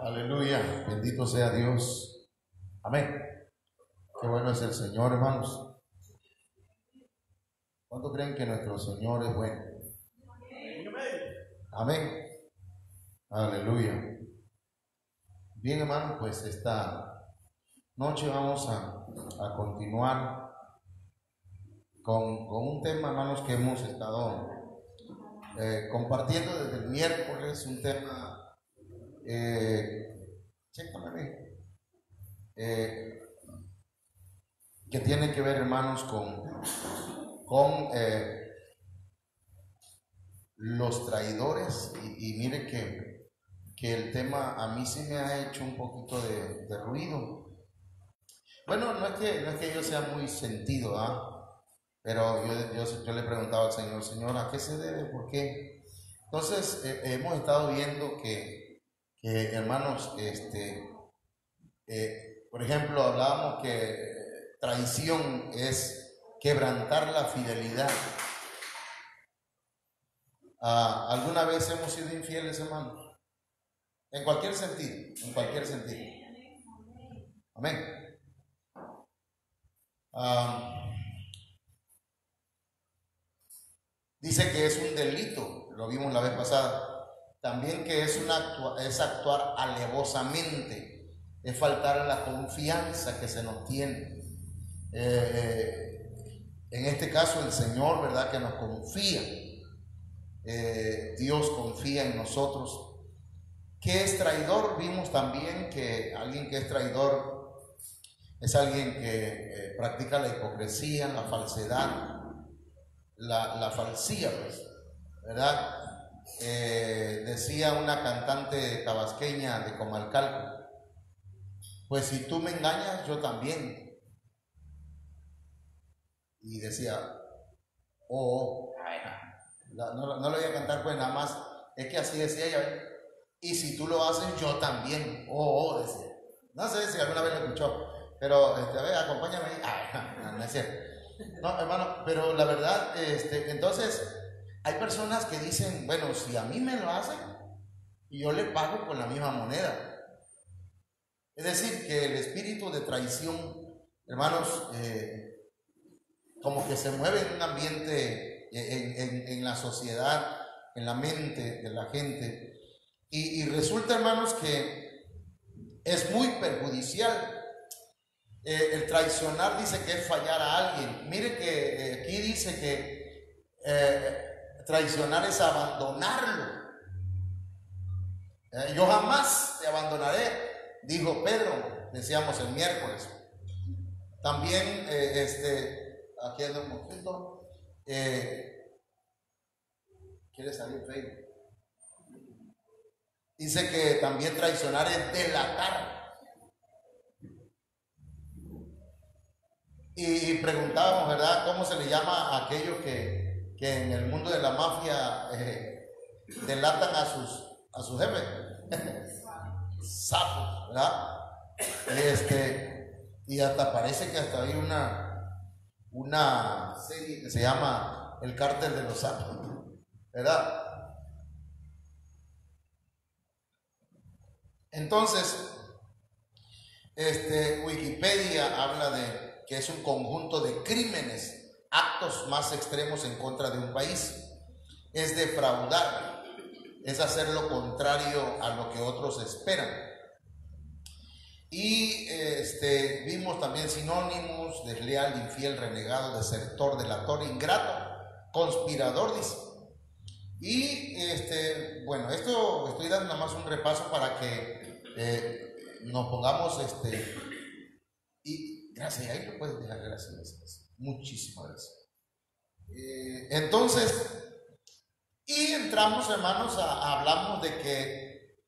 Aleluya, bendito sea Dios. Amén. Qué bueno es el Señor, hermanos. ¿Cuánto creen que nuestro Señor es bueno? Amén. Aleluya. Bien, hermanos, pues esta noche vamos a continuar con un tema, hermanos, que hemos estado compartiendo desde el miércoles, un tema, que tiene que ver, hermanos, con los traidores. Y mire que el tema a mí sí me ha hecho un poquito de ruido. Bueno, no es que yo sea muy sentido, pero yo le preguntaba al Señor, Señor, ¿a qué se debe? ¿Por qué? Entonces hemos estado viendo que hermanos, por ejemplo, hablábamos que traición es quebrantar la fidelidad. ¿Alguna vez hemos sido infieles, hermanos? En cualquier sentido, en cualquier sentido. Amén. Dice que es un delito, lo vimos la vez pasada. También que es actuar alevosamente, es faltar a la confianza que se nos tiene. En este caso el Señor, ¿verdad?, que nos confía. Dios confía en nosotros. ¿Qué es traidor? Vimos también que alguien que es traidor es alguien que practica la hipocresía, la falsedad, la falsía, pues, ¿verdad? Decía una cantante tabasqueña de Comalcalco, pues si tú me engañas, yo también. Y decía, no lo voy a cantar, pues nada más, es que así decía ella, y si tú lo haces, yo también. Decía. No sé si alguna vez lo escuchó, pero a ver, acompáñame ahí. No es cierto. No, hermano, pero la verdad, entonces, hay personas que dicen, bueno, si a mí me lo hacen, yo le pago con la misma moneda. Es decir, que el espíritu de traición, hermanos, como que se mueve en un ambiente, en la sociedad, en la mente de la gente. Y resulta, hermanos, que es muy perjudicial. El traicionar dice que es fallar a alguien. Mire que aquí dice que traicionar es abandonarlo. Yo jamás te abandonaré, dijo Pedro, decíamos el miércoles. También, aquí anda un poquito, quiere salir Facebook. Dice que también traicionar es delatar. Y preguntábamos, ¿verdad?, ¿cómo se le llama a aquellos que en el mundo de la mafia delatan a sus jefes? Sapos, ¿verdad? Y hasta parece que hasta hay una serie que se llama El Cártel de los Sapos, ¿verdad? Entonces, Wikipedia habla de que es un conjunto de crímenes, actos más extremos en contra de un país. Es defraudar, es hacer lo contrario a lo que otros esperan. Y vimos también sinónimos: desleal, infiel, renegado, desertor, delator, ingrato, conspirador, dice. Y bueno, esto estoy dando nada más un repaso para que nos pongamos y gracias, ahí lo puedes dejar, gracias. Muchísimas gracias. Entonces, y entramos, hermanos, hablamos de que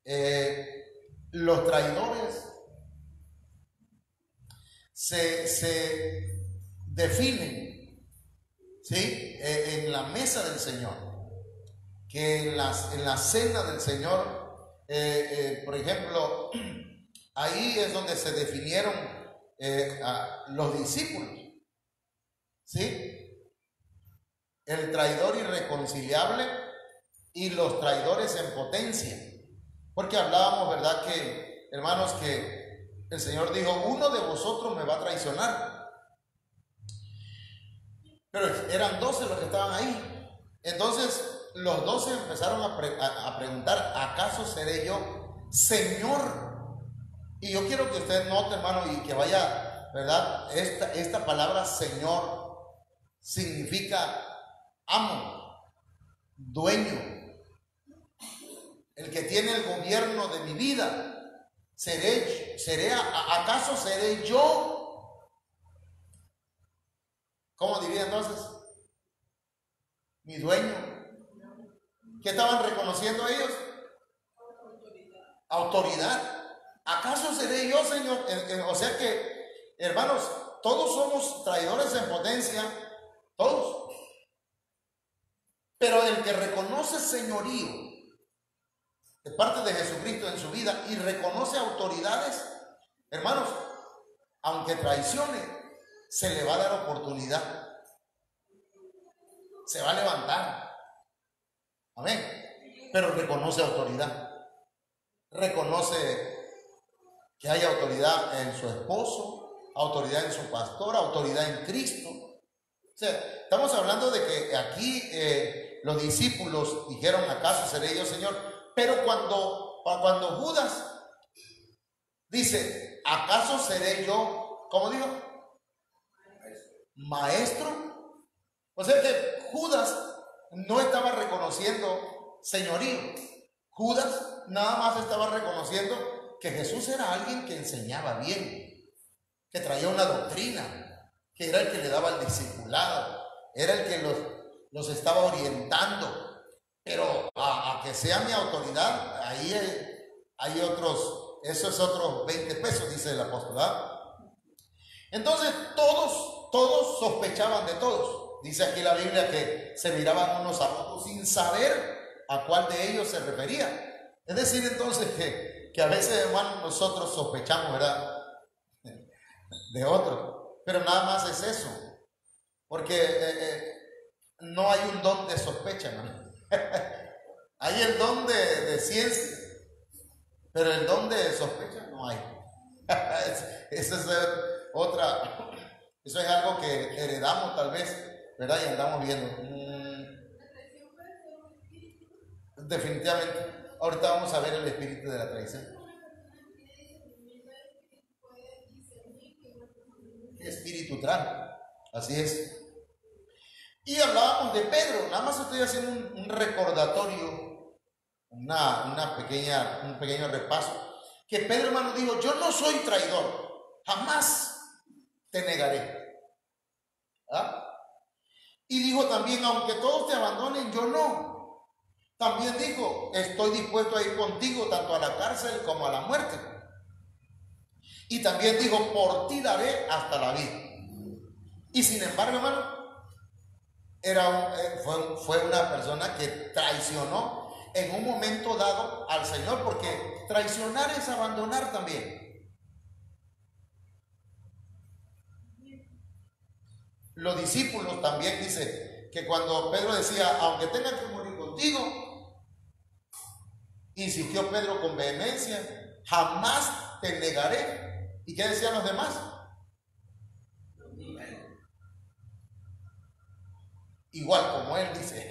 los traidores se definen, ¿sí? En la mesa del Señor, que en la cena del Señor, por ejemplo, ahí es donde se definieron a los discípulos, ¿sí? El traidor irreconciliable y los traidores en potencia, porque hablábamos, ¿verdad?, que, hermanos, que el Señor dijo: uno de vosotros me va a traicionar. Pero eran 12 los que estaban ahí. Entonces los 12 empezaron a preguntar: ¿acaso seré yo Señor? Y yo quiero que usted note, hermano, y que vaya, ¿verdad? Esta palabra Señor significa amo, dueño, el que tiene el gobierno de mi vida. ¿Acaso seré yo? ¿Cómo diría entonces? Mi dueño. ¿Qué estaban reconociendo ellos? Autoridad. ¿Acaso seré yo, Señor? O sea que, hermanos, todos somos traidores en potencia, todos. Pero el que reconoce señorío de parte de Jesucristo en su vida y reconoce autoridades, hermanos, aunque traicione, se le va a dar oportunidad, se va a levantar, amén. Pero reconoce autoridad, reconoce que hay autoridad en su esposo, autoridad en su pastor, autoridad en Cristo. O sea, estamos hablando de que aquí los discípulos dijeron: ¿acaso seré yo, Señor? Pero cuando Judas dice: ¿acaso seré yo? ¿Cómo digo? Maestro. O sea que Judas no estaba reconociendo señorío. Judas nada más estaba reconociendo que Jesús era alguien que enseñaba bien, que traía una doctrina, que era el que le daba el discipulado, era el que los estaba orientando. Pero a que sea mi autoridad, ahí hay otros, eso es otros 20 pesos, dice el apostolado. Entonces todos sospechaban de todos. Dice aquí la Biblia que se miraban unos a otros sin saber a cuál de ellos se refería. Es decir, entonces que a veces, hermanos, nosotros sospechamos, ¿verdad?, de otros. Pero nada más es eso. Porque no hay un don de sospecha, ¿no? Hay el don de ciencia, pero el don de sospecha no hay. Eso es algo que heredamos tal vez, ¿verdad? Y andamos viendo. Definitivamente. Ahorita vamos a ver el espíritu de la traición. Espíritu trae. Así es. Y hablábamos de Pedro. Nada más estoy haciendo un recordatorio, un pequeño repaso. Que Pedro, hermano, dijo: yo no soy traidor, jamás te negaré. ¿Ah? Y dijo también: aunque todos te abandonen, yo no. También dijo: estoy dispuesto a ir contigo tanto a la cárcel como a la muerte. Y también dijo: por ti daré hasta la vida. Y sin embargo, hermano, fue una persona que traicionó en un momento dado al Señor, porque traicionar es abandonar también. Los discípulos también dice que cuando Pedro decía: aunque tenga que morir contigo, insistió Pedro con vehemencia: jamás te negaré. ¿Y qué decían los demás? Igual como él dice,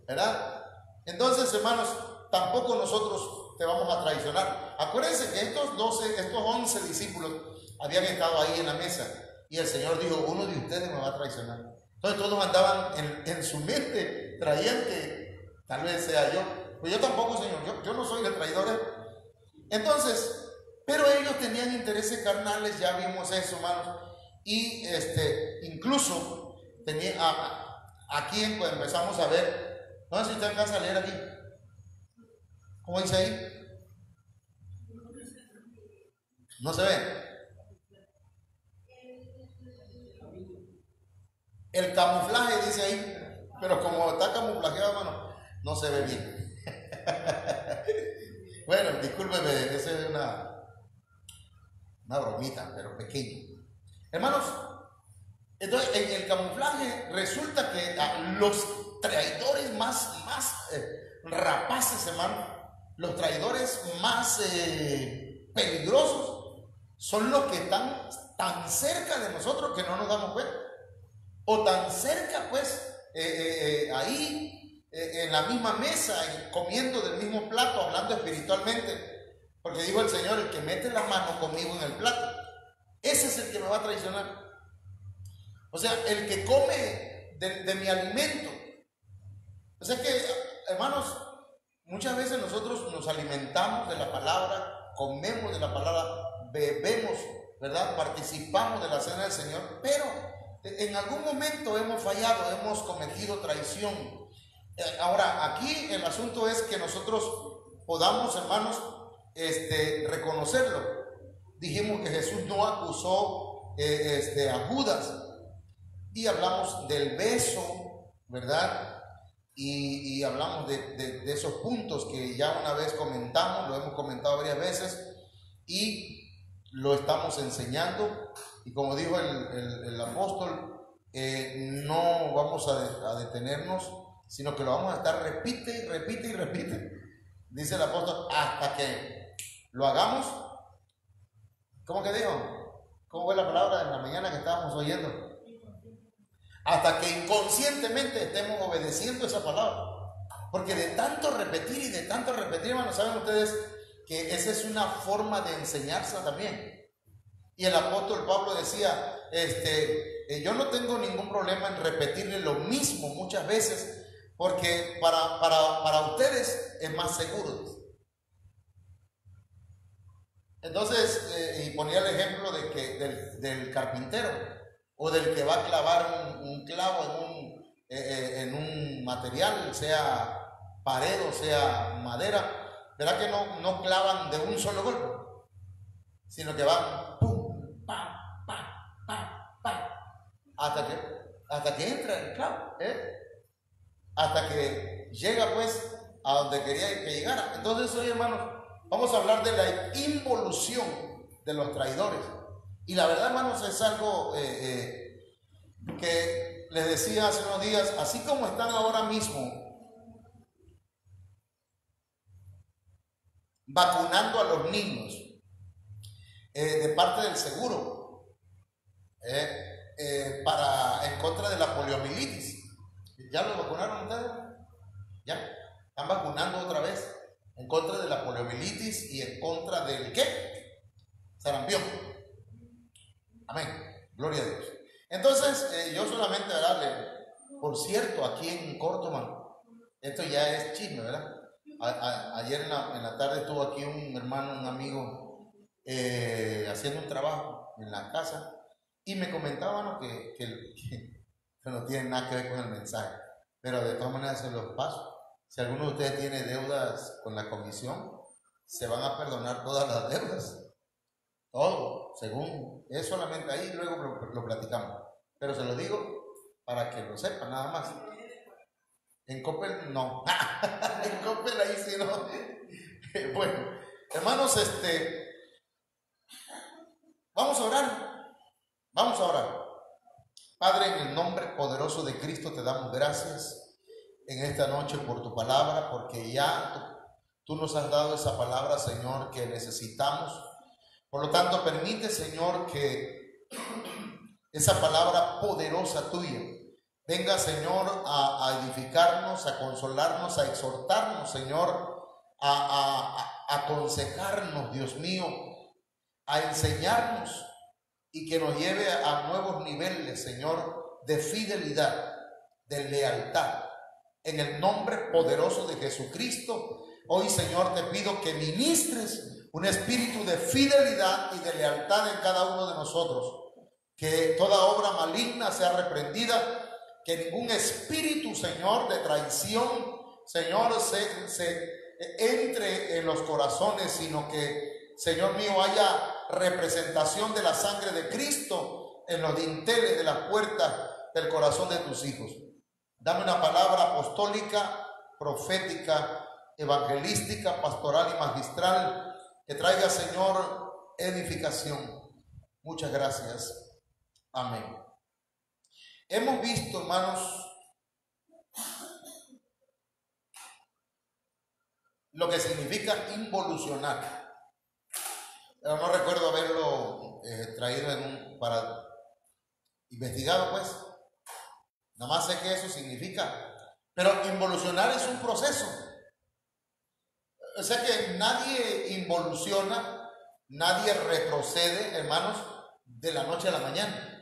¿verdad? Entonces, hermanos, tampoco nosotros te vamos a traicionar. Acuérdense que estos 11 discípulos habían estado ahí en la mesa y el Señor dijo, uno de ustedes me va a traicionar. Entonces todos andaban en su mente, traían que tal vez sea yo. Pues yo tampoco, Señor, yo no soy el traidor. Entonces, pero ellos tenían intereses carnales, ya vimos eso, hermanos. Y incluso aquí empezamos a ver, no sé si usted alcanza a leer aquí. ¿Cómo dice ahí? No se ve. El camuflaje dice ahí, pero como está camuflajeado, hermano, no se ve bien. Bueno, discúlpeme, esa es una bromita, pero pequeña. Hermanos, entonces en el camuflaje resulta que los traidores más rapaces, hermano, los traidores más peligrosos son los que están tan cerca de nosotros que no nos damos cuenta, o tan cerca pues ahí en la misma mesa, comiendo del mismo plato, hablando espiritualmente, porque dijo el Señor, el que mete la mano conmigo en el plato, ese es el que me va a traicionar. O sea, el que come de mi alimento. O sea que, hermanos, muchas veces nosotros nos alimentamos de la palabra, comemos de la palabra, bebemos, ¿verdad? Participamos de la cena del Señor, pero en algún momento hemos fallado, hemos cometido traición. Ahora, aquí el asunto es que nosotros podamos, hermanos, reconocerlo. Dijimos que Jesús no acusó a Judas, y hablamos del beso, ¿verdad? Y hablamos de esos puntos que ya una vez comentamos, lo hemos comentado varias veces y lo estamos enseñando. Y como dijo el apóstol, no vamos a detenernos, sino que lo vamos a estar repite y repite y repite. Dice el apóstol, hasta que lo hagamos. ¿Cómo que dijo? ¿Cómo fue la palabra en la mañana que estábamos oyendo? Hasta que inconscientemente estemos obedeciendo esa palabra. Porque de tanto repetir y de tanto repetir, hermanos, saben ustedes que esa es una forma de enseñanza también. Y el apóstol Pablo decía, yo no tengo ningún problema en repetirle lo mismo muchas veces, porque para ustedes es más seguro. Entonces, y ponía el ejemplo del carpintero, o del que va a clavar un clavo en un material, sea pared o sea madera. ¿Verdad que no clavan de un solo golpe? Sino que van pum, pa, pa, pa, pa, hasta que entra el clavo, hasta que llega pues a donde quería que llegara. Entonces hoy, hermanos, vamos a hablar de la involución de los traidores. Y la verdad, hermanos, es algo que les decía hace unos días, así como están ahora mismo vacunando a los niños de parte del seguro en contra de la poliomielitis. ¿Ya lo vacunaron ustedes? ¿Ya? Están vacunando otra vez en contra de la poliomielitis y en contra del ¿qué? Sarampión. Amén. Gloria a Dios. Entonces, yo solamente darle, por cierto, aquí en Córdoba, esto ya es chisme, ¿verdad? Ayer en la tarde estuvo aquí un hermano, un amigo, haciendo un trabajo en la casa y me comentaba, ¿no? que no tiene nada que ver con el mensaje, pero de todas maneras se los paso. Si alguno de ustedes tiene deudas con la comisión, se van a perdonar todas las deudas. Todo, según, es solamente ahí, luego lo platicamos. Pero se lo digo para que lo sepan, nada más. En Coppel no. En Coppel ahí sí no. Bueno, hermanos, vamos a orar. Vamos a orar. Padre, en el nombre poderoso de Cristo te damos gracias en esta noche por tu palabra, porque ya tú nos has dado esa palabra, Señor, que necesitamos Por lo tanto, permite, Señor, que esa palabra poderosa tuya venga, Señor, a edificarnos, a consolarnos, a exhortarnos, Señor, a aconsejarnos, Dios mío, a enseñarnos y que nos lleve a nuevos niveles, Señor, de fidelidad, de lealtad. En el nombre poderoso de Jesucristo, hoy, Señor, te pido que ministres un espíritu de fidelidad y de lealtad en cada uno de nosotros. Que toda obra maligna sea reprendida, que ningún espíritu, Señor, de traición, Señor, se entre en los corazones, sino que, Señor mío, haya representación de la sangre de Cristo en los dinteles de las puertas del corazón de tus hijos. Dame una palabra apostólica, profética, evangelística, pastoral y magistral que traiga, Señor, edificación. Muchas gracias. Amén. Hemos visto, hermanos, lo que significa involucionar. Pero no recuerdo haberlo traído para investigado, pues. Nada más sé que eso significa. Pero involucionar es un proceso. O sea que nadie involuciona, nadie retrocede, hermanos, de la noche a la mañana.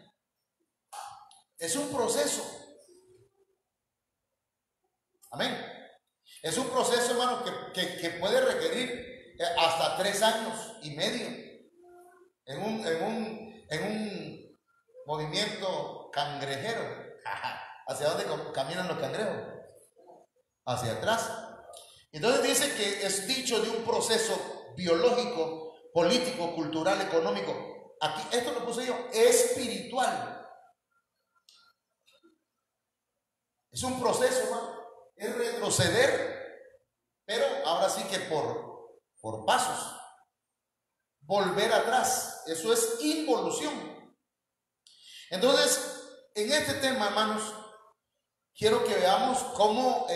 Es un proceso. Amén. Es un proceso, hermano, que puede requerir hasta 3 años y medio en un movimiento cangrejero. ¿Hacia dónde caminan los cangrejos? Hacia atrás. Entonces dice que es dicho de un proceso biológico, político, cultural, económico. Aquí, esto lo puse yo, espiritual. Es un proceso, hermano. Es retroceder, pero ahora sí que por pasos. Volver atrás. Eso es involución. Entonces, en este tema, hermanos, quiero que veamos cómo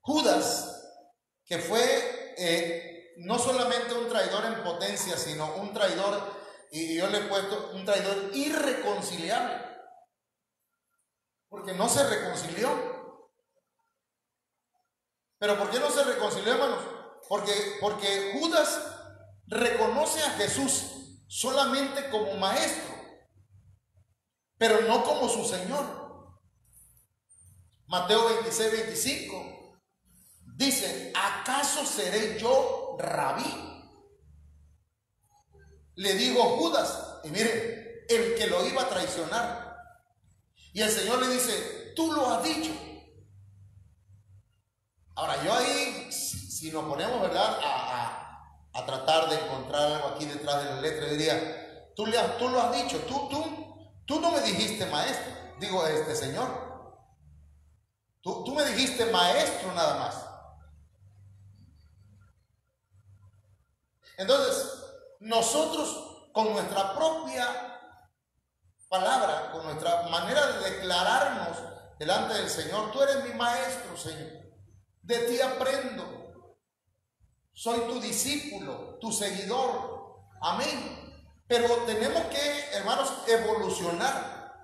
Judas, que fue no solamente un traidor en potencia, sino un traidor, y yo le he puesto un traidor irreconciliable, porque no se reconcilió. ¿Pero por qué no se reconcilió, hermanos? Porque Judas reconoce a Jesús solamente como maestro, pero no como su Señor. Mateo 26, 25 dice: ¿acaso seré yo rabí? Le digo Judas, y mire, el que lo iba a traicionar. Y el Señor le dice: tú lo has dicho. Ahora, yo ahí, si nos ponemos, ¿verdad?, a tratar de encontrar algo aquí detrás de la letra, diría: tú lo has dicho, tú no me dijiste maestro, digo, Señor, tú me dijiste maestro nada más. Entonces, nosotros con nuestra propia palabra, con nuestra manera de declararnos delante del Señor: tú eres mi maestro, Señor, de ti aprendo, soy tu discípulo, tu seguidor, amén. Pero tenemos que, hermanos, evolucionar,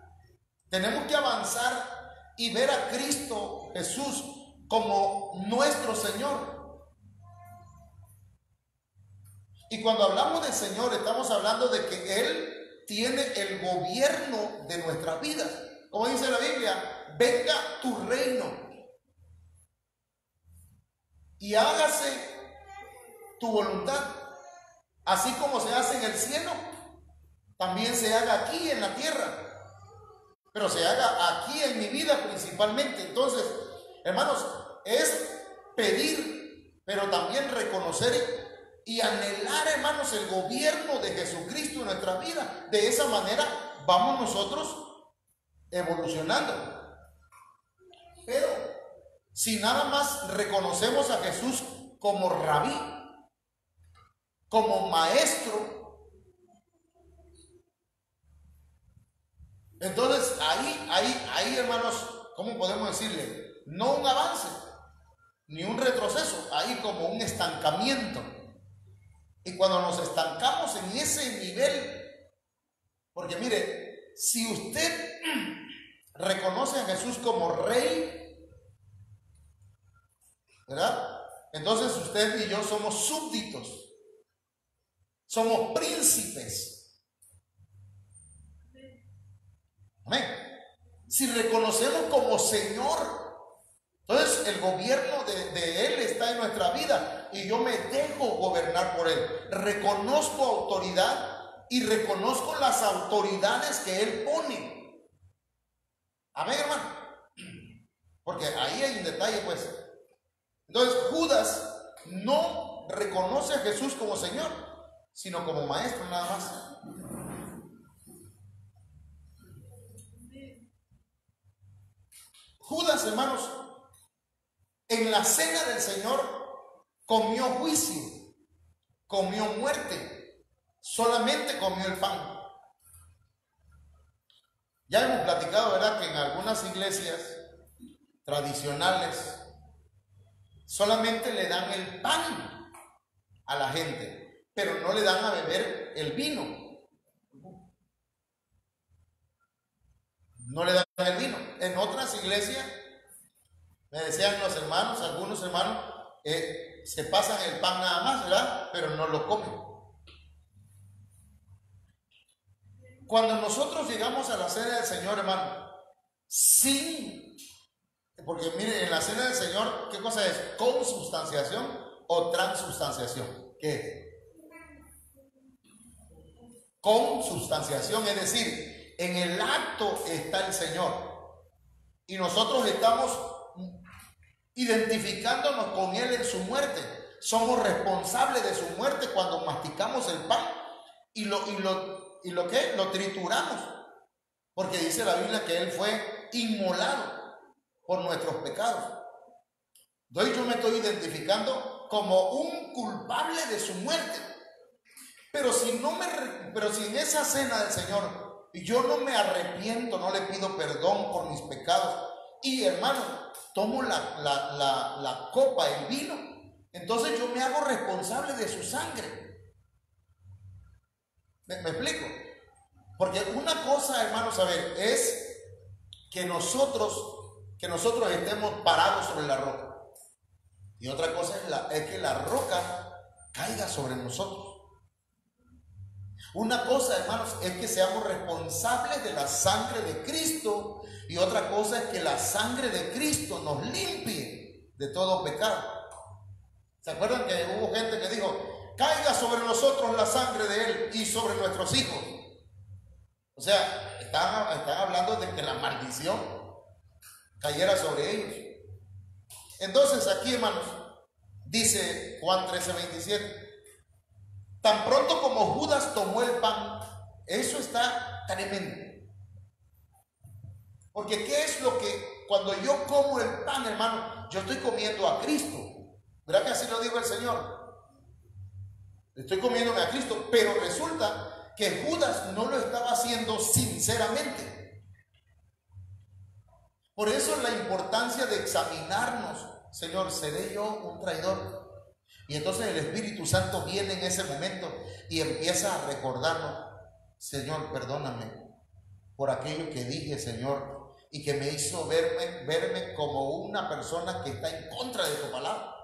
tenemos que avanzar y ver a Cristo Jesús como nuestro Señor. Y cuando hablamos del Señor, estamos hablando de que Él tiene el gobierno de nuestras vidas. Como dice la Biblia: venga tu reino y hágase tu voluntad, así como se hace en el cielo, también se haga aquí en la tierra, pero se haga aquí en mi vida principalmente. Entonces, hermanos, es pedir, pero también reconocer y anhelar, hermanos, el gobierno de Jesucristo en nuestra vida. De esa manera vamos nosotros evolucionando. Pero si nada más reconocemos a Jesús como rabí, como maestro, entonces ahí, hermanos, ¿cómo podemos decirle? No un avance, ni un retroceso, ahí como un estancamiento. Y cuando nos estancamos en ese nivel, porque mire, si usted reconoce a Jesús como Rey, ¿verdad? Entonces usted y yo somos súbditos, somos príncipes. Amén. Si reconocemos como Señor, entonces el gobierno de Él está en nuestra vida y yo me dejo gobernar por Él. Reconozco autoridad y reconozco las autoridades que Él pone. Amén, hermano. Porque ahí hay un detalle, pues. Entonces Judas no reconoce a Jesús como Señor, sino como maestro nada más. Judas, hermanos, en la cena del Señor comió juicio, comió muerte, solamente comió el pan. Ya hemos platicado, ¿verdad?, que en algunas iglesias tradicionales solamente le dan el pan a la gente, pero no le dan a beber el vino. No le dan el vino. En otras iglesias, me decían los hermanos, algunos hermanos, se pasan el pan nada más, ¿verdad?, pero no lo comen. Cuando nosotros llegamos a la cena del Señor, hermano, porque mire, en la cena del Señor, ¿qué cosa es? ¿Consubstanciación o transubstanciación? ¿Qué es? Consubstanciación, es decir, en el acto está el Señor y nosotros estamos identificándonos con Él en su muerte. Somos responsables de su muerte cuando masticamos el pan y lo trituramos, porque dice la Biblia que Él fue inmolado por nuestros pecados. Entonces yo me estoy identificando como un culpable de su muerte. Pero si en esa cena del Señor yo no me arrepiento, no le pido perdón por mis pecados, y hermano, tomo la copa, el vino, entonces yo me hago responsable de su sangre. ¿Me explico? Porque una cosa, hermanos, a ver, es que nosotros estemos parados sobre la roca, y otra cosa es que la roca caiga sobre nosotros. Una cosa, hermanos, es que seamos responsables de la sangre de Cristo, y otra cosa es que la sangre de Cristo nos limpie de todo pecado. ¿Se acuerdan que hubo gente que dijo: caiga sobre nosotros la sangre de Él y sobre nuestros hijos? O sea, están hablando de que la maldición cayera sobre ellos. Entonces aquí, hermanos, dice Juan 13:27, tan pronto como Judas tomó el pan. Eso está tremendo. Porque ¿qué es lo que cuando yo como el pan, hermano? Yo estoy comiendo a Cristo. ¿Verdad que así lo dijo el Señor? Estoy comiéndome a Cristo, pero resulta que Judas no lo estaba haciendo sinceramente. Por eso la importancia de examinarnos. Señor, ¿seré yo un traidor? Y entonces el Espíritu Santo viene en ese momento y empieza a recordarnos: Señor, perdóname por aquello que dije, Señor, y que me hizo verme como una persona que está en contra de tu palabra,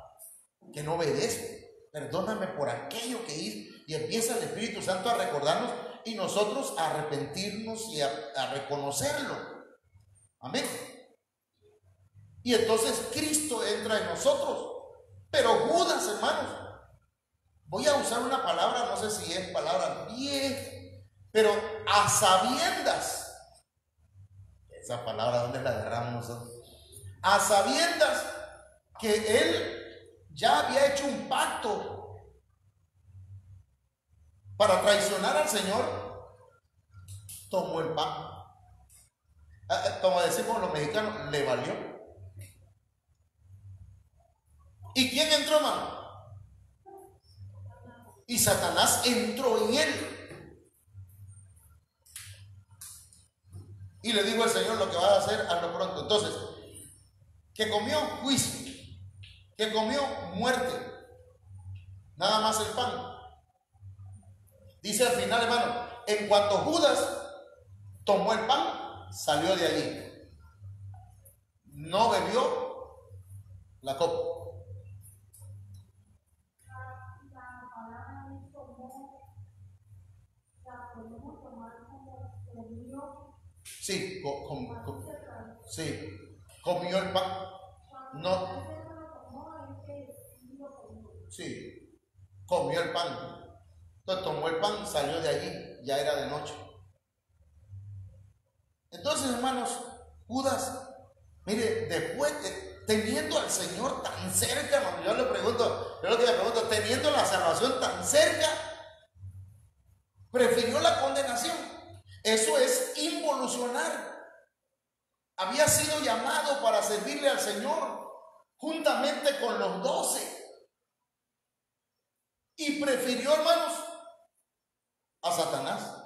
que no obedece. Perdóname por aquello que hice. Y empieza el Espíritu Santo a recordarnos y nosotros a arrepentirnos y a reconocerlo. Amén. Y entonces Cristo entra en nosotros. Pero Judas, hermanos, voy a usar una palabra, no sé si es palabra vieja, pero a sabiendas. Esa palabra, ¿dónde la agarramos nosotros? A sabiendas que Él ya había hecho un pacto para traicionar al Señor, tomó el pan. Como decimos los mexicanos, le valió. ¿Y quién entró, hermano? Y Satanás entró en él. Y le dijo al Señor: lo que vas a hacer, hazlo pronto. Entonces, que comió juicio, que comió muerte, nada más el pan. Dice al final, hermano, en cuanto Judas tomó el pan, salió de allí. No bebió la copa. Sí, sí, comió el pan. No. Sí, comió el pan. Entonces tomó el pan, salió de allí, ya era de noche. Entonces, hermanos, Judas, mire, después teniendo al Señor tan cerca, hermano, yo le pregunto, teniendo la salvación tan cerca, prefirió la condenación. Eso es involucionar. Había sido llamado para servirle al Señor juntamente con los 12 y prefirió, hermanos, a Satanás.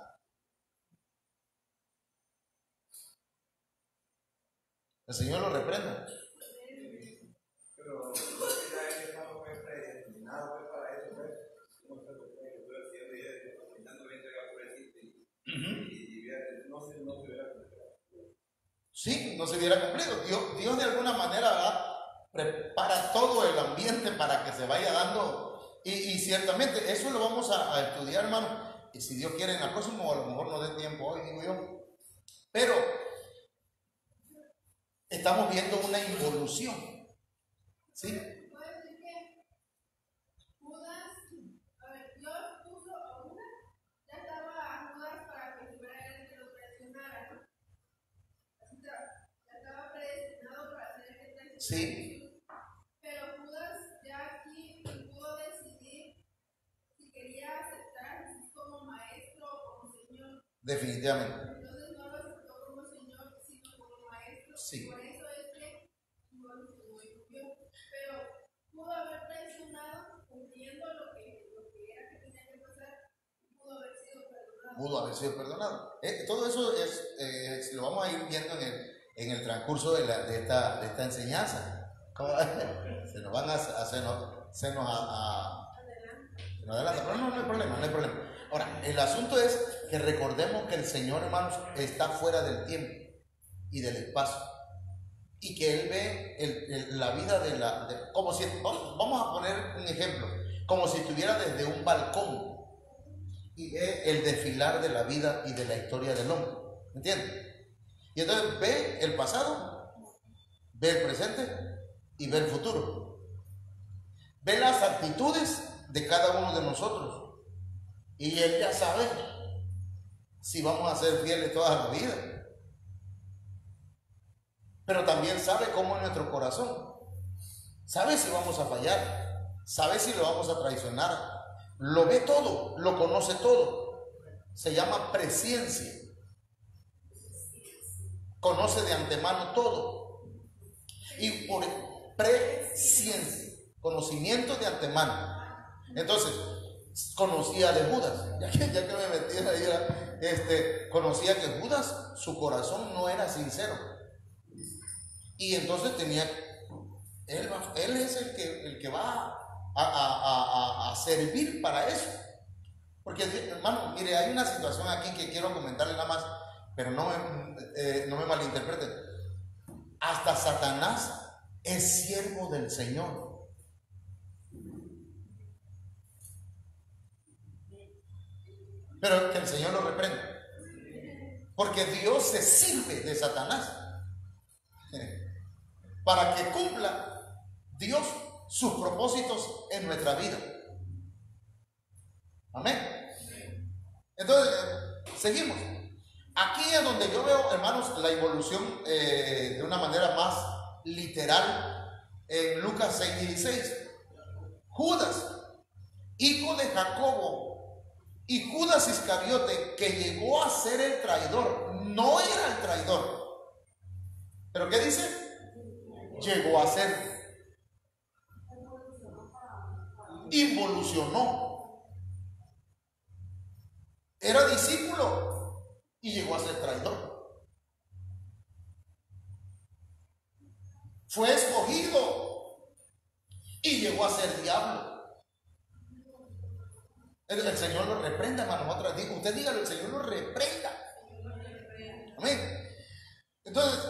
El Señor lo reprenda. Pero el hermano fue predestinado para eso, ¿no? Sí, no se hubiera cumplido. Dios de alguna manera, ¿verdad?, prepara todo el ambiente para que se vaya dando. Y ciertamente eso lo vamos a estudiar, hermano. Y si Dios quiere en la próxima, o a lo mejor no dé tiempo hoy, digo yo. Pero estamos viendo una involución. ¿Sí? Sí. Pero Judas ya aquí pudo decidir si quería aceptar a Jesús como maestro o como Señor. Definitivamente. Entonces no lo aceptó como Señor, sino como maestro. Sí. Por eso es que no lo aceptó. Pero pudo haber traicionado cumpliendo lo que era que tenía que pasar. Pudo haber sido perdonado. Pudo haber sido perdonado. Todo eso lo vamos a ir viendo en el transcurso de esta enseñanza. Se nos van a adelanta, pero no hay problema. Ahora, el asunto es que recordemos que el Señor, hermanos, está fuera del tiempo y del espacio, y que Él ve la vida como si, vamos a poner un ejemplo, como si estuviera desde un balcón y ve el desfilar de la vida y de la historia del hombre, ¿entiendes? Y entonces ve el pasado, ve el presente y ve el futuro. Ve las actitudes de cada uno de nosotros. Y Él ya sabe si vamos a ser fieles toda la vida. Pero también sabe cómo es nuestro corazón. Sabe si vamos a fallar. Sabe si lo vamos a traicionar. Lo ve todo, lo conoce todo. Se llama presciencia. Conoce de antemano todo. Y por presciencia, conocimiento de antemano. Entonces, conocía de Judas, ya que me metí ahí, conocía que Judas, su corazón no era sincero. Y entonces él es el que va a servir para eso. Porque, hermano, mire, hay una situación aquí que quiero comentarle nada más, pero no me malinterpreten. Hasta Satanás es siervo del Señor. Pero que el Señor lo reprenda. Porque Dios se sirve de Satanás para que cumpla Dios sus propósitos en nuestra vida. Amén. Entonces, seguimos. Aquí es donde yo veo, hermanos, la involución de una manera más literal en Lucas 6:16. Judas, hijo de Jacobo, y Judas Iscariote, que llegó a ser el traidor, no era el traidor. ¿Pero qué dice? Llegó a ser. Involucionó. Era discípulo y llegó a ser traidor. Fue escogido y llegó a ser diablo. El Señor lo reprenda, hermano. Usted dígalo, el Señor lo reprenda. Amén. Entonces,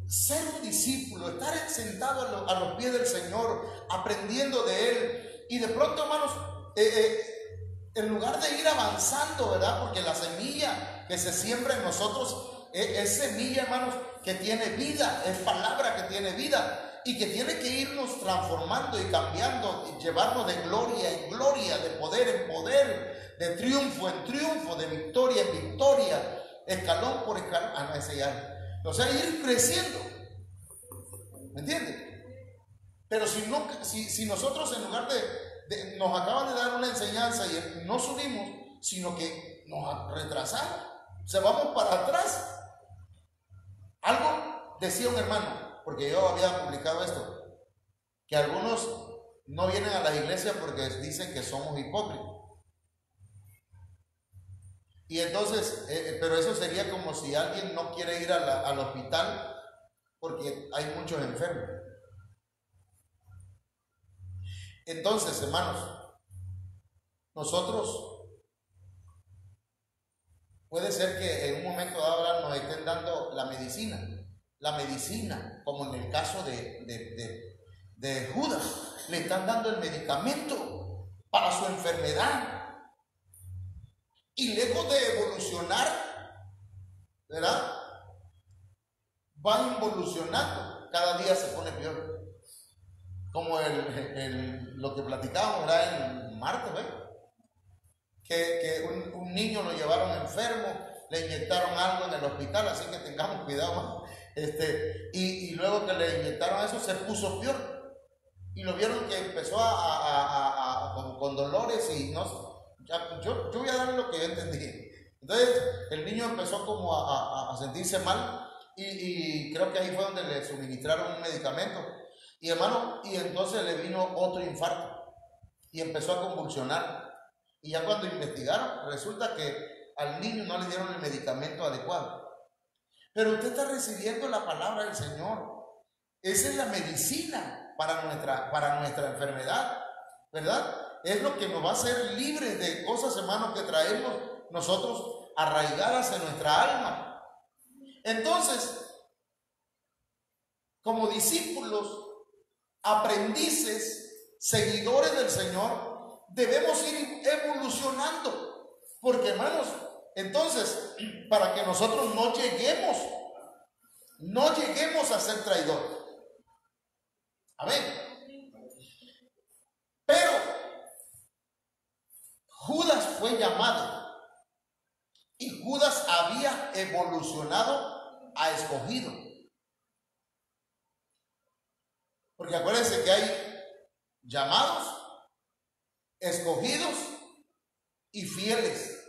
ser un discípulo, estar sentado a los pies del Señor, aprendiendo de Él, y de pronto, hermanos, en lugar de ir avanzando, ¿verdad? Porque la semilla que se siembra en nosotros es semilla, hermanos, que tiene vida, es palabra que tiene vida y que tiene que irnos transformando y cambiando y llevarnos de gloria en gloria, de poder en poder, de triunfo en triunfo, de victoria en victoria, escalón por escalón. No, ese ya. O sea, ir creciendo. ¿Me entiendes? Pero si nosotros en lugar de nos acaban de dar una enseñanza y no subimos, sino que nos retrasamos, o sea, vamos para atrás. Algo decía un hermano, porque yo había publicado esto, que algunos no vienen a la iglesia porque dicen que somos hipócritas. Y entonces, pero eso sería como si alguien no quiere ir al hospital porque hay muchos enfermos. Entonces, hermanos, nosotros puede ser que en un momento dado nos estén dando la medicina, como en el caso de Judas, le están dando el medicamento para su enfermedad. Y lejos de evolucionar, ¿verdad? Va involucionando, cada día se pone peor. Como lo que platicábamos, ¿verdad? En martes, ¿verdad? Que un niño lo llevaron enfermo, le inyectaron algo en el hospital, así que tengamos cuidado. Y luego que le inyectaron eso, se puso peor. Y lo vieron que empezó con dolores y no. Yo voy a dar lo que yo entendí. Entonces el niño empezó como a sentirse mal y creo que ahí fue donde le suministraron un medicamento. Y hermano, y entonces le vino otro infarto y empezó a convulsionar. Y ya cuando investigaron, resulta que al niño no le dieron el medicamento adecuado. Pero usted está recibiendo la palabra del Señor. Esa es la medicina para nuestra enfermedad, ¿verdad? Es lo que nos va a hacer libres de cosas, hermanos, que traemos nosotros arraigadas en nuestra alma. Entonces, como discípulos, aprendices, seguidores del Señor, debemos ir evolucionando. Porque, hermanos, entonces, para que nosotros no lleguemos a ser traidores. Amén. Pero Judas fue llamado y Judas había evolucionado a escogido. Porque acuérdense que hay llamados, escogidos y fieles.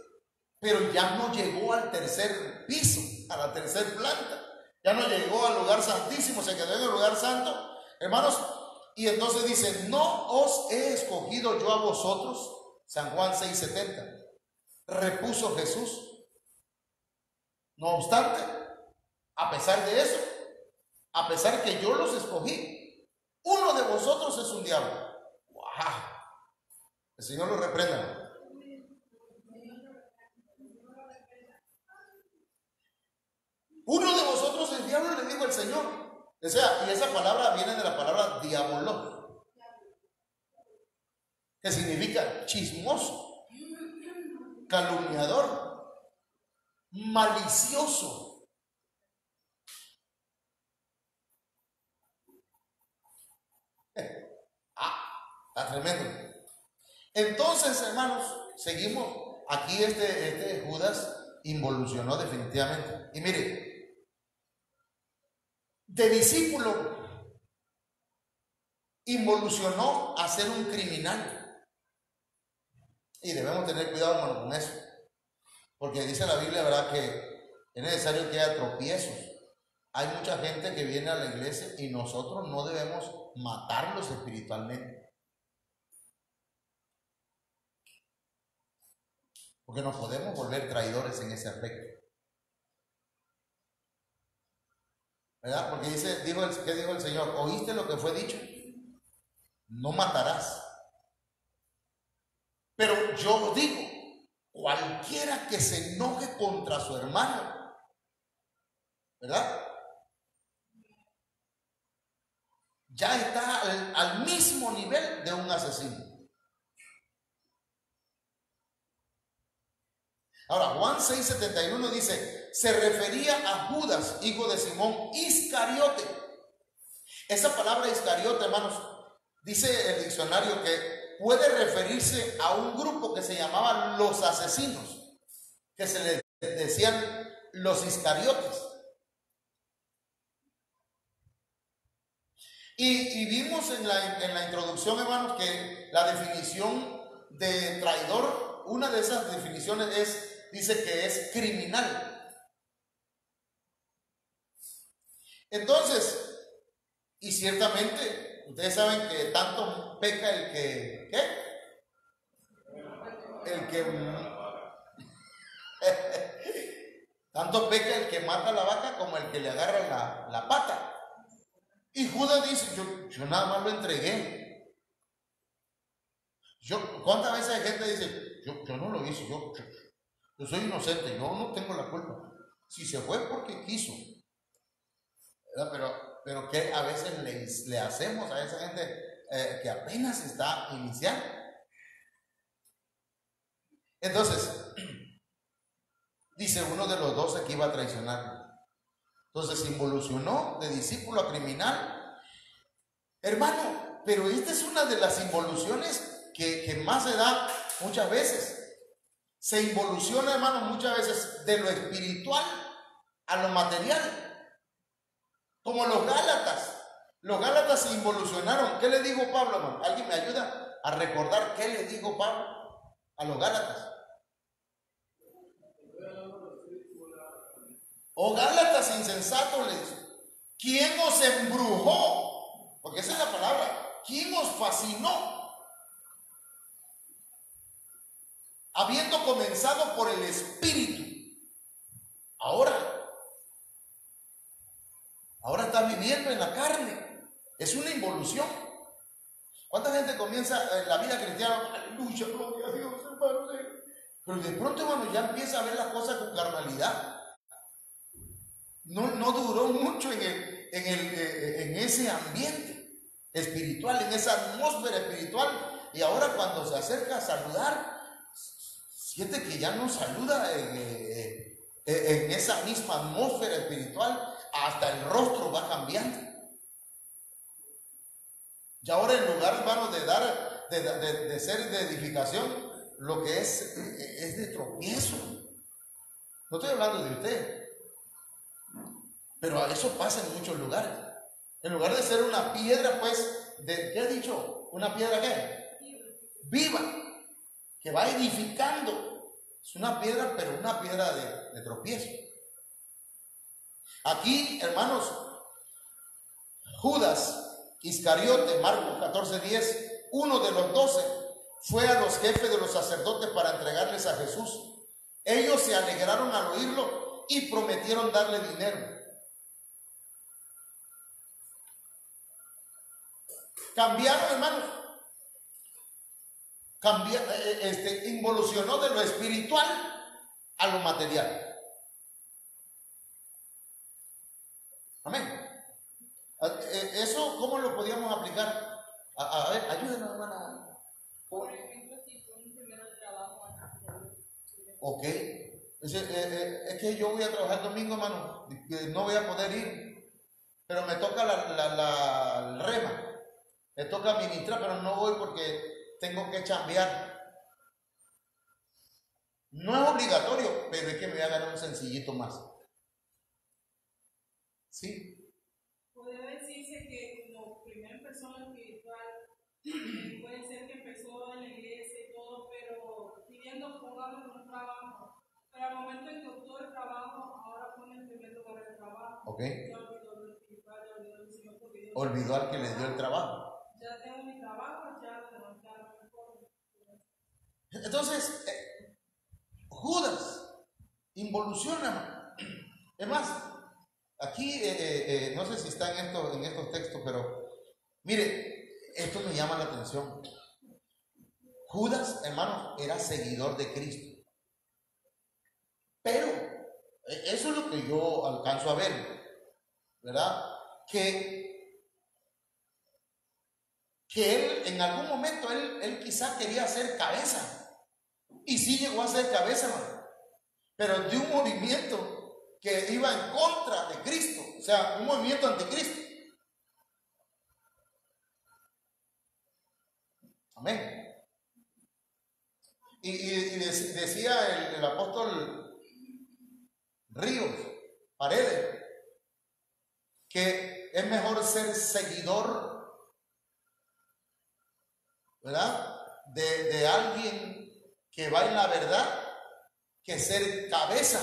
Pero ya no llegó al tercer piso, a la tercer planta. Ya no llegó al lugar santísimo, se quedó en el lugar santo. Hermanos, y entonces dice, no os he escogido yo a vosotros. San Juan 6:70. Repuso Jesús. No obstante, a pesar de eso, a pesar que yo los escogí, uno de vosotros es un diablo. ¡Wow! El Señor lo reprenda. Uno de vosotros es diablo, le dijo el Señor. O sea, y esa palabra viene de la palabra diabolo, que significa chismoso, calumniador, malicioso. Está tremendo. Entonces, hermanos, seguimos. Aquí este Judas involucionó definitivamente. Y mire, de discípulo involucionó a ser un criminal. Y debemos tener cuidado, hermano, con eso. Porque dice la Biblia, ¿verdad?, que es necesario que haya tropiezos. Hay mucha gente que viene a la iglesia y nosotros no debemos matarlos espiritualmente. Porque nos podemos volver traidores en ese aspecto. ¿Verdad? Porque ¿qué dijo el Señor? ¿Oíste lo que fue dicho? No matarás. Pero yo digo, cualquiera que se enoje contra su hermano, ¿verdad? Ya está al mismo nivel de un asesino. Ahora, Juan 6:71 dice, se refería a Judas, hijo de Simón Iscariote. Esa palabra Iscariote, hermanos, dice el diccionario que puede referirse a un grupo que se llamaban los asesinos, que se les decían los Iscariotes. Y vimos en la introducción, hermanos, que la definición de traidor, una de esas definiciones dice que es criminal. Entonces, y ciertamente, ustedes saben que tanto peca el que, ¿qué? El que, tanto peca el que mata a la vaca como el que le agarra la pata. Y Judas dice, yo nada más lo entregué. ¿Cuántas veces hay gente que dice, yo no lo hice, yo soy inocente, yo no tengo la culpa? Si se fue porque quiso, ¿verdad? Pero que a veces le hacemos a esa gente que apenas está iniciando. Entonces, dice uno de los 12 que iba a traicionarlo. Entonces se involucionó de discípulo a criminal. Hermano, pero esta es una de las involuciones que más se da muchas veces. Se involuciona, hermano, muchas veces de lo espiritual a lo material. Como los Gálatas. Los Gálatas se involucionaron. ¿Qué le dijo Pablo, hermano? ¿Alguien me ayuda a recordar qué le dijo Pablo a los Gálatas? Oh Gálatas insensatos, les dice, ¿quién os embrujó? Porque esa es la palabra. ¿Quién os fascinó? Habiendo comenzado por el espíritu, ahora está viviendo en la carne. Es una involución. ¿Cuánta gente comienza en la vida cristiana? Aleluya, gloria a Dios, hermano. Pero de pronto, hermano, ya empieza a ver las cosas con carnalidad. No duró mucho en ese ambiente espiritual, en esa atmósfera espiritual. Y ahora cuando se acerca a saludar, siente que ya no saluda en esa misma atmósfera espiritual. Hasta el rostro va cambiando. Y ahora en lugar, hermano, de ser de edificación, lo que es de tropiezo. No estoy hablando de usted, pero eso pasa en muchos lugares. En lugar de ser una piedra, pues, ¿qué ha dicho? ¿Una piedra qué? Viva, que va edificando. Es una piedra, pero una piedra de tropiezo. Aquí, hermanos, Judas Iscariote, Marcos 14:10, uno de los 12, fue a los jefes de los sacerdotes para entregarles a Jesús. Ellos se alegraron al oírlo y prometieron darle dinero. Cambiaron, hermanos. Involucionó de lo espiritual a lo material. Amén. ¿Eso cómo lo podíamos aplicar? A ver, ayúdenos, hermana. Por ejemplo, si ponen primero el trabajo antes de Dios. Ok. Es que yo voy a trabajar domingo, hermano. No voy a poder ir. Pero me toca la rema. Me toca ministrar, pero no voy porque tengo que chambear. No es obligatorio, pero es que me voy a ganar un sencillito más. ¿Sí? Puede decirse que como primera persona espiritual, puede ser que empezó en la iglesia y todo, pero pidiendo, pongamos un trabajo. Pero al momento en que obtuvo el trabajo, ahora pone en primer lugar el trabajo. Ok. Ya olvidó lo espiritual, ya olvidó el Señor porque Dios. Olvidó al que le dio el trabajo. Ya tengo mi trabajo, ya me lo mejor. Entonces, Judas involuciona. Es más, aquí no sé si está en estos textos, pero mire, esto me llama la atención. Judas, hermano, era seguidor de Cristo. Pero eso es lo que yo alcanzo a ver, ¿verdad? Que él en algún momento, él quizás quería ser cabeza. Y sí llegó a ser cabeza, hermano. Pero de un movimiento que iba en contra de Cristo. O sea, un movimiento anticristo. Amén. Y decía el apóstol Ríos Paredes que es mejor ser seguidor, ¿verdad?, de alguien que va en la verdad, que ser cabeza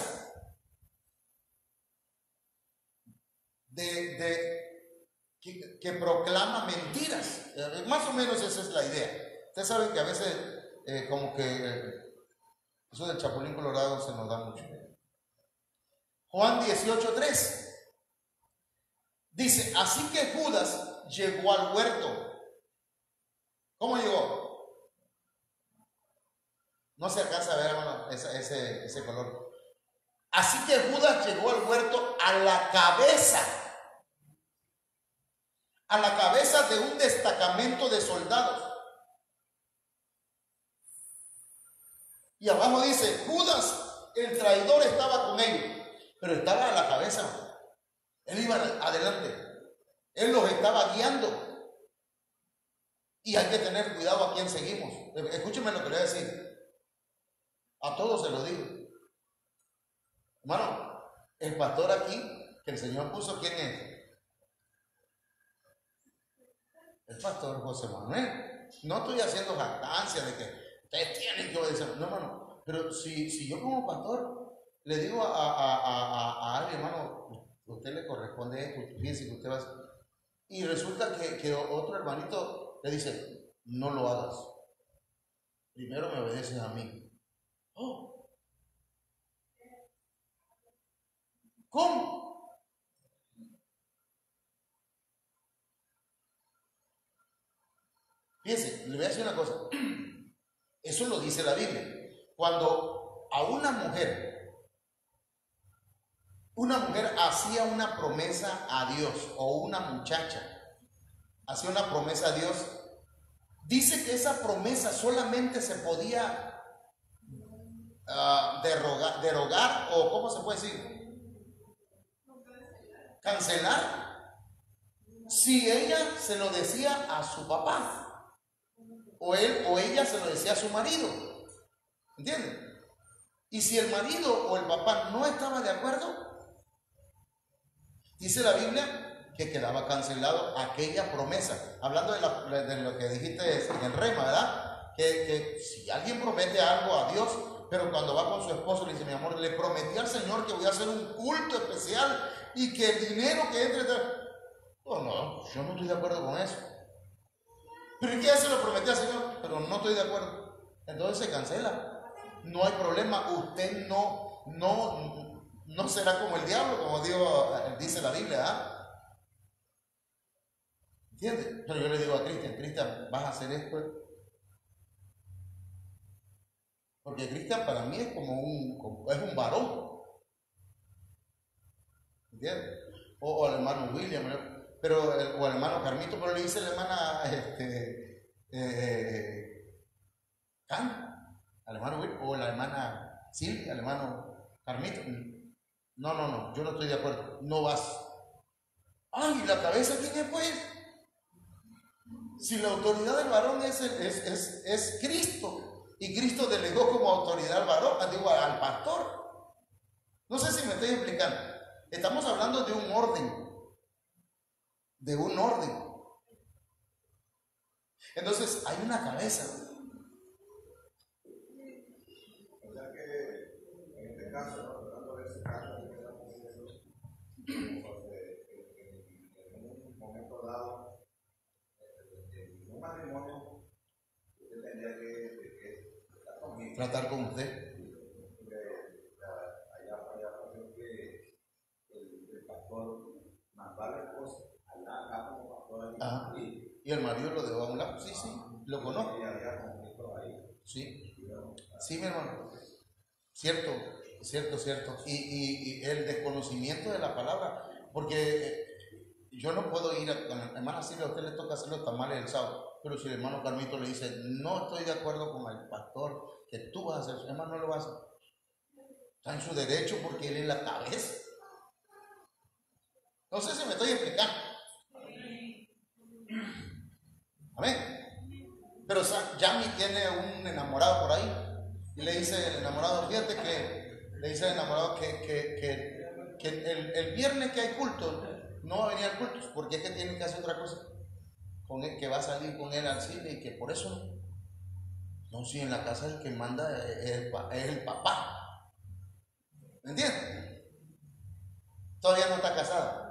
que proclama mentiras. Más o menos esa es la idea. Usted sabe que a veces como que eso del chapulín colorado se nos da mucho. Juan 18:3 dice, así que Judas llegó al huerto. ¿Cómo llegó? No se alcanza a ver, hermano, ese color. Así que Judas llegó al huerto a la cabeza de un destacamento de soldados. Y abajo dice, Judas, el traidor, estaba con ellos, pero estaba a la cabeza. Él iba adelante. Él los estaba guiando. Y hay que tener cuidado a quién seguimos. Escúcheme lo que le voy a decir. A todos se lo digo. Hermano, el pastor aquí, que el Señor puso, ¿quién es? El pastor José Manuel. No estoy haciendo jactancia de que ustedes tienen que obedecer. No, hermano. Pero si yo como pastor le digo a alguien, hermano, a usted le corresponde esto, fíjese que usted va a hacer. Y resulta que otro hermanito le dice, no lo hagas. Primero me obedeces a mí. Oh. ¿Cómo? Fíjense, le voy a decir una cosa. Eso lo dice la Biblia. Cuando a una mujer hacía una promesa a Dios, o una muchacha hacía una promesa a Dios, dice que esa promesa solamente se podía derogar, o ¿cómo se puede decir? Cancelar, si ella se lo decía a su papá, o él o ella se lo decía a su marido. ¿Entienden? Y si el marido o el papá no estaba de acuerdo, dice la Biblia que quedaba cancelado aquella promesa. Hablando de lo que dijiste en el rema, ¿verdad? Que si alguien promete algo a Dios, pero cuando va con su esposo le dice, mi amor, le prometí al Señor que voy a hacer un culto especial y que el dinero que entre... Oh, no, yo no estoy de acuerdo con eso. ¿Pero y qué se lo prometí al Señor? Pero no estoy de acuerdo. Entonces se cancela. No hay problema. Usted no será como el diablo, como dice la Biblia, ¿ah? ¿Entiendes? Pero yo le digo a Cristian, vas a hacer esto. Porque Cristian para mí es como es un varón. ¿Entiendes? O al hermano William, o al hermano Carmito, pero le dice la hermana al hermano William, o la hermana Silvia, al hermano Carmito. No, yo no estoy de acuerdo, no vas. Ay, ¿la cabeza quién es, pues? Si la autoridad del varón es Cristo, y Cristo delegó como autoridad al varón, digo, al pastor. No sé si me estoy explicando. Estamos hablando de un orden. Entonces hay una cabeza. O sea que en este caso, hablando de ese caso, en un momento dado, en un matrimonio, usted tendría que estar conmigo. Tratar con usted. El pastor mandó a la esposa acá como pastor allí. Y el marido lo dejó a un lado. Sí, lo conozco. Y había conflicto ahí. Sí, mi hermano. Cierto, cierto, cierto. Y el desconocimiento de la palabra, porque yo no puedo ir a la hermana Silvia, a usted le toca hacer los tamales el sábado, pero si el hermano Carmito le dice, no estoy de acuerdo con el pastor, que tú vas a hacer, hermano, no lo vas a hacer. Está en su derecho porque él es la cabeza. No sé si me estoy explicando. Amén. Pero Yami tiene un enamorado por ahí y le dice el enamorado, fíjate que le dice el enamorado que el viernes que hay culto no va a venir al culto porque es que tiene que hacer otra cosa con él, que va a salir con él al cine y que por eso no, si en la casa el que manda es el papá. ¿Me entiendes? Todavía no está casada.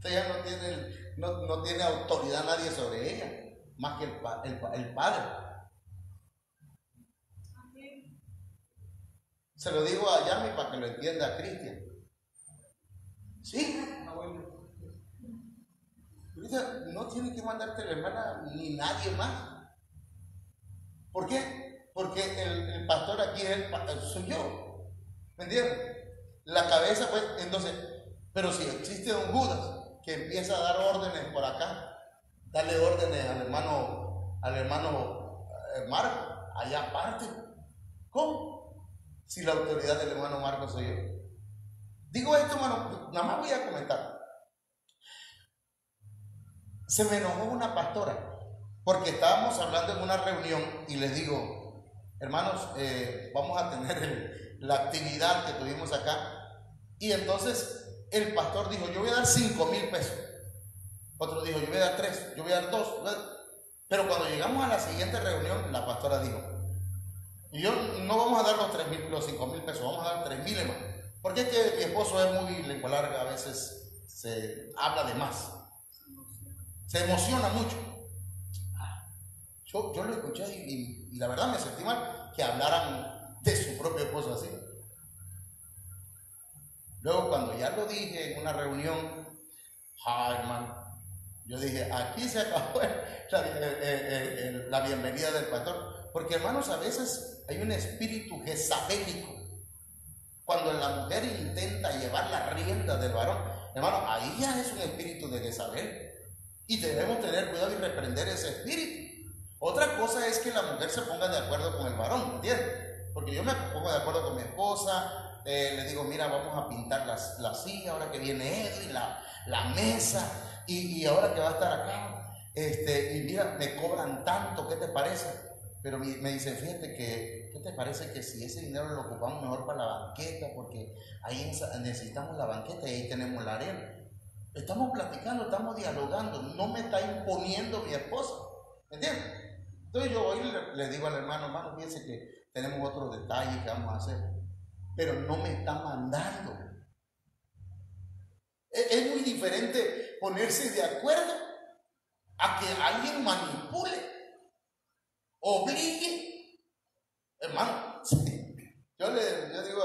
Ella no tiene autoridad nadie sobre ella, más que el padre. Se lo digo a Yami para que lo entienda a Cristian. Sí. Ahorita no tiene que mandarte la hermana ni nadie más. ¿Por qué? Porque el pastor aquí soy yo. ¿Me entiendes? La cabeza, pues, entonces, pero si existe don Judas que empieza a dar órdenes por acá, darle órdenes al hermano Marco, allá aparte. ¿Cómo? Si la autoridad del hermano Marco soy yo. Digo esto, hermano, nada más voy a comentar. Se me enojó una pastora porque estábamos hablando en una reunión y les digo, hermanos, vamos a tener la actividad que tuvimos acá, y entonces el pastor dijo, yo voy a dar 5,000 pesos. Otro dijo, yo voy a dar 3, yo voy a dar 2. Pero cuando llegamos a la siguiente reunión, la pastora dijo, y yo no vamos a dar los 5,000 pesos, vamos a dar 3,000 hermanos. Porque es que mi esposo es muy lengua larga, a veces se habla de más, se emociona mucho. Yo lo escuché y la verdad me sentí mal que hablaran de su propio esposo así. Luego cuando ya lo dije en una reunión, hermano, yo dije, aquí se acabó la bienvenida del pastor. Porque hermanos, a veces hay un espíritu jezabélico. Cuando la mujer intenta llevar la rienda del varón, hermano, ahí ya es un espíritu de Jezabel. Y debemos tener cuidado y reprender ese espíritu. Otra cosa es que la mujer se ponga de acuerdo con el varón, ¿me entiendes? Porque yo me pongo de acuerdo con mi esposa, le digo, mira, vamos a pintar la silla, ahora que viene Edwin, la mesa, y ahora que va a estar acá, y mira, me cobran tanto, ¿qué te parece? Pero me dicen, fíjate que, ¿qué te parece que si ese dinero lo ocupamos mejor para la banqueta? Porque ahí necesitamos la banqueta y ahí tenemos la arena. Estamos platicando, estamos dialogando, no me está imponiendo mi esposa, ¿me entiendes? Entonces yo hoy le digo al hermano, fíjense que tenemos otros detalles que vamos a hacer, pero no me está mandando. Es muy diferente ponerse de acuerdo a que alguien manipule, obligue. Hermano, yo digo,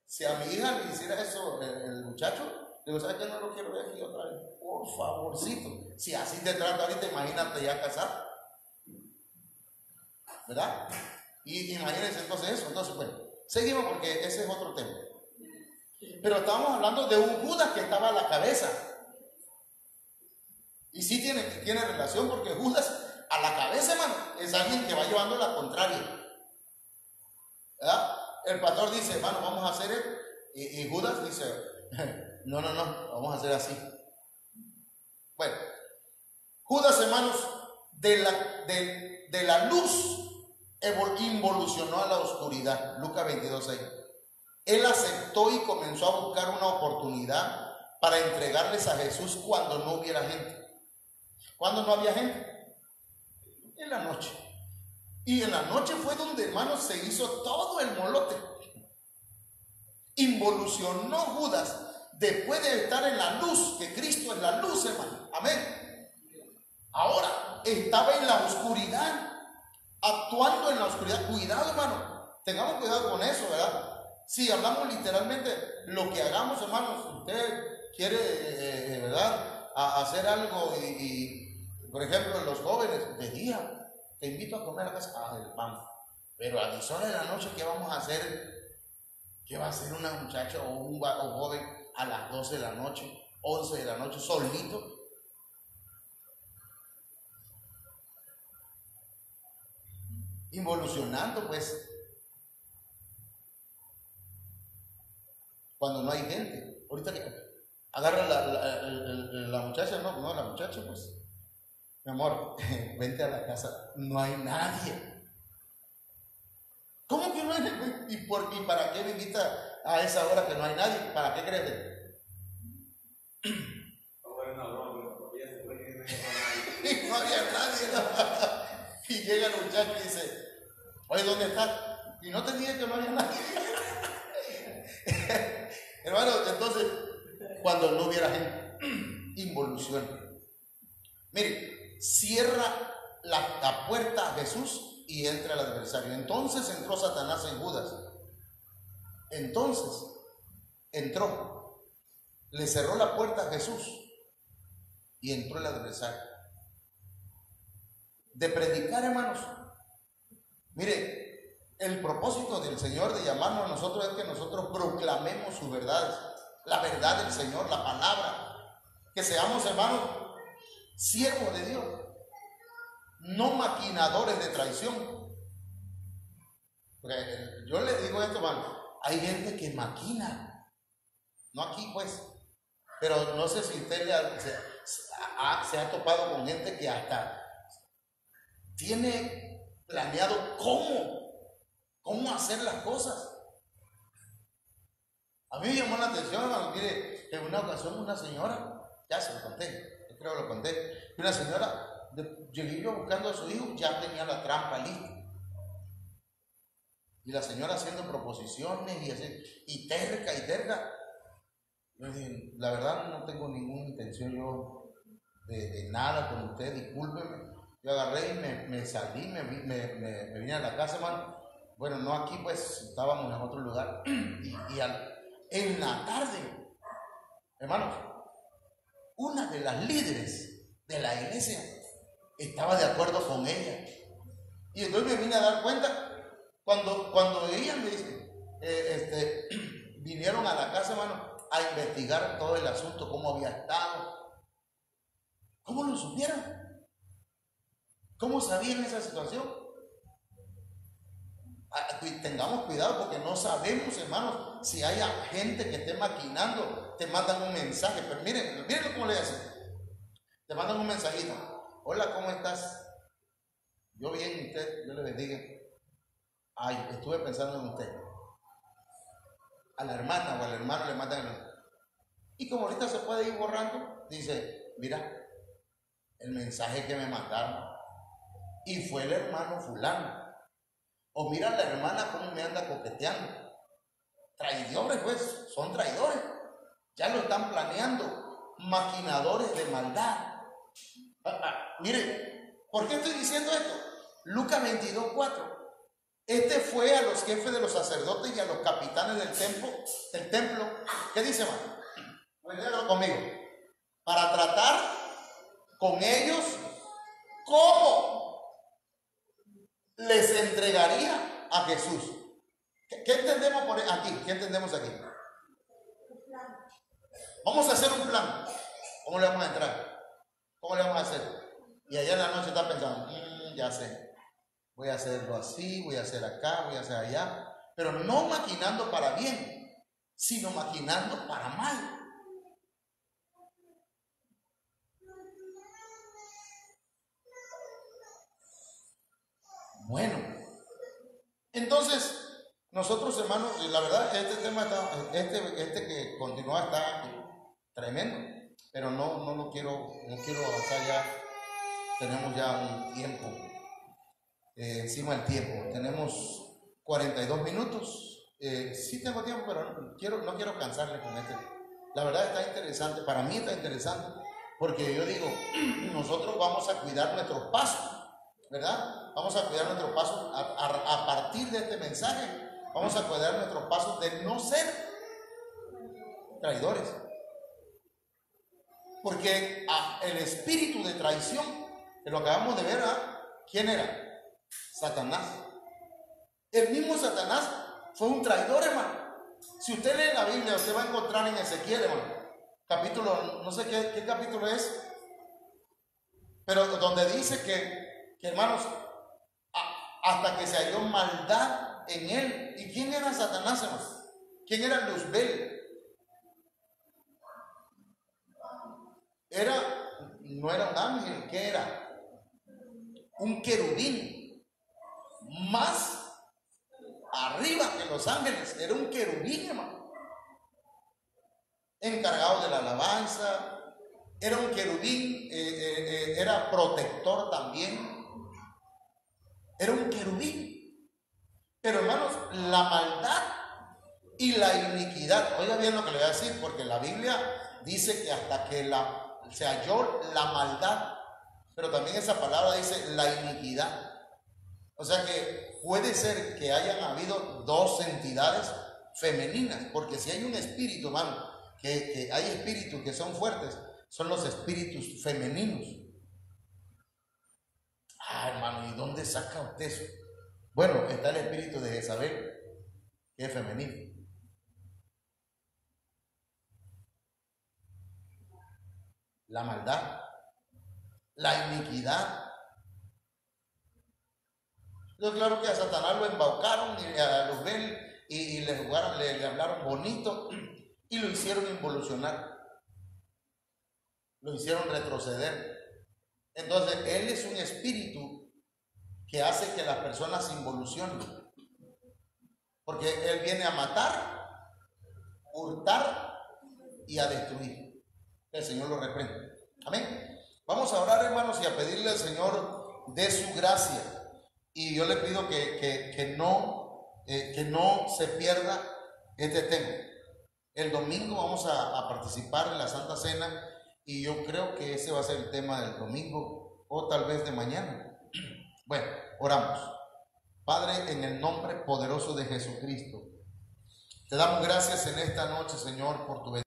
si a mi hija le hiciera eso el muchacho, digo, ¿sabes qué? No lo quiero ver aquí otra vez. Por favorcito. Si así te trata ahorita, imagínate ya casado. ¿Verdad? Y imagínense entonces eso. Entonces, bueno, seguimos porque ese es otro tema. Pero estábamos hablando de un Judas que estaba a la cabeza. Y sí tiene relación porque Judas a la cabeza, hermano, es alguien que va llevando la contraria. ¿Verdad? El pastor dice, hermano, vamos a hacer esto. Y Judas dice, no, vamos a hacer así. Bueno, Judas, hermanos, de la luz involucionó a la oscuridad. Lucas 22:6. Él aceptó y comenzó a buscar una oportunidad para entregarles a Jesús cuando no hubiera gente. ¿Cuándo no había gente? En la noche. Y en la noche fue donde, hermanos, se hizo todo el molote. Involucionó Judas después de estar en la luz, que Cristo es la luz, hermano. Amén. Ahora estaba en la oscuridad, actuando en la oscuridad. Cuidado, hermano. Tengamos cuidado con eso, ¿verdad? Si hablamos literalmente, lo que hagamos, hermanos, usted quiere, ¿verdad?, hacer algo y, por ejemplo, los jóvenes de día, te invito a comer a la casa. Ah, vamos. Pero a 10 horas de la noche, ¿qué vamos a hacer? ¿Qué va a hacer una muchacha o un joven a las 12 de la noche, 11 de la noche, solito? Involucionando, pues, cuando no hay gente. Ahorita que agarra la muchacha, no, la muchacha, pues, mi amor, vente a la casa, no hay nadie. ¿Cómo que no hay nadie? ¿Y para qué me invita a esa hora que no hay nadie? ¿Para qué crees? No había nadie. Y llega el muchacho y dice, oye, ¿dónde estás? Y no te dije que no había nadie. Hermano, entonces, cuando no hubiera gente, involución. Mire, cierra la puerta a Jesús y entra el adversario. Entonces entró Satanás en Judas. Entonces entró, le cerró la puerta a Jesús y entró el adversario. De predicar, hermanos, mire, el propósito del Señor de llamarnos a nosotros es que nosotros proclamemos sus verdades, la verdad del Señor, la palabra, que seamos, hermanos, siervos de Dios, no maquinadores de traición. Porque yo le digo esto, hermano, hay gente que maquina, no aquí pues, pero no sé si usted se ha topado con gente que hasta tiene planeado cómo hacer las cosas. A mí me llamó la atención, hermano, mire, en una ocasión una señora, ya se lo conté, yo creo que lo conté, una señora, llegué yo buscando a su hijo, ya tenía la trampa lista. Y la señora haciendo proposiciones y terca. Yo dije, la verdad no tengo ninguna intención yo de nada con usted, discúlpeme. Yo agarré y me salí, me vine a la casa, hermano. Bueno, no aquí, pues estábamos en otro lugar. En la tarde, hermanos, una de las líderes de la iglesia estaba de acuerdo con ella. Y entonces me vine a dar cuenta cuando ella me dice, vinieron a la casa, hermano, a investigar todo el asunto, cómo había estado. ¿Cómo lo supieron? ¿Cómo sabían esa situación? Tengamos cuidado porque no sabemos, hermanos, si hay gente que esté maquinando, te mandan un mensaje, pero miren cómo le hacen. Te mandan un mensajito. Hola, ¿cómo estás? Yo bien, usted, yo le bendiga. Ay, estuve pensando en usted. A la hermana o al hermano le mandan el mensaje. Y como ahorita se puede ir borrando, dice, mira, el mensaje que me mandaron. Y fue el hermano fulano. O mira la hermana cómo me anda coqueteando. Traidores, pues, son traidores. Ya lo están planeando. Maquinadores de maldad. Mire, ¿por qué estoy diciendo esto? Lucas 22:4. Este fue a los jefes de los sacerdotes y a los capitanes del templo. ¿Qué dice, hermano? Léalo conmigo. Para tratar con ellos cómo les entregaría a Jesús. ¿Qué entendemos por aquí? ¿Qué entendemos aquí? Vamos a hacer un plan. ¿Cómo le vamos a entrar? ¿Cómo le vamos a hacer? Y allá en la noche está pensando, ya sé. Voy a hacerlo así, voy a hacer acá, voy a hacer allá. Pero no maquinando para bien, sino maquinando para mal. Bueno, entonces, nosotros, hermanos, la verdad, este tema está, que continúa está tremendo, pero no quiero avanzar ya. Tenemos ya un tiempo, encima del tiempo. Tenemos 42 minutos. Sí tengo tiempo, pero no quiero cansarle con este. La verdad está interesante, para mí está interesante, porque yo digo, nosotros vamos a cuidar nuestros pasos, ¿verdad? Vamos a cuidar nuestros pasos a partir de este mensaje. Vamos a cuidar nuestros pasos de no ser traidores. Porque el espíritu de traición, que lo acabamos de ver, ¿quién era? Satanás. El mismo Satanás fue un traidor, hermano. Si usted lee la Biblia, usted va a encontrar en Ezequiel, hermano, capítulo, no sé qué capítulo es, pero donde dice que hermanos, hasta que se halló maldad en él. ¿Y quién era Satanás, hermanos? ¿Quién era Luzbel? No era un ángel, ¿qué era? Un querubín, más arriba que los ángeles, era un querubín, hermano, encargado de la alabanza, era un querubín, era protector también, era un querubín. Pero hermanos, la maldad y la iniquidad, oiga bien lo que le voy a decir, porque la Biblia dice que hasta que se halló la maldad, pero también esa palabra dice la iniquidad. O sea que puede ser que hayan habido dos entidades femeninas, porque si hay un espíritu, hermano, que hay espíritus que son fuertes, son los espíritus femeninos. Hermano, ¿y dónde saca usted eso? Bueno, está el espíritu de Jezabel, que es femenino. La maldad, la iniquidad. Yo claro que a Satanás lo embaucaron y a Luzbel y le jugaron, le hablaron bonito y lo hicieron involucionar, lo hicieron retroceder. Entonces él es un espíritu que hace que las personas se involucionen, porque él viene a matar, hurtar y a destruir. El Señor lo reprende. Amén. Vamos a orar, hermanos, y a pedirle al Señor de su gracia. Y yo le pido que no se pierda este tema. El domingo vamos a participar en la Santa Cena y yo creo que ese va a ser el tema del domingo o tal vez de mañana. Bueno, oramos. Padre, en el nombre poderoso de Jesucristo, te damos gracias en esta noche, Señor, por tu bendición.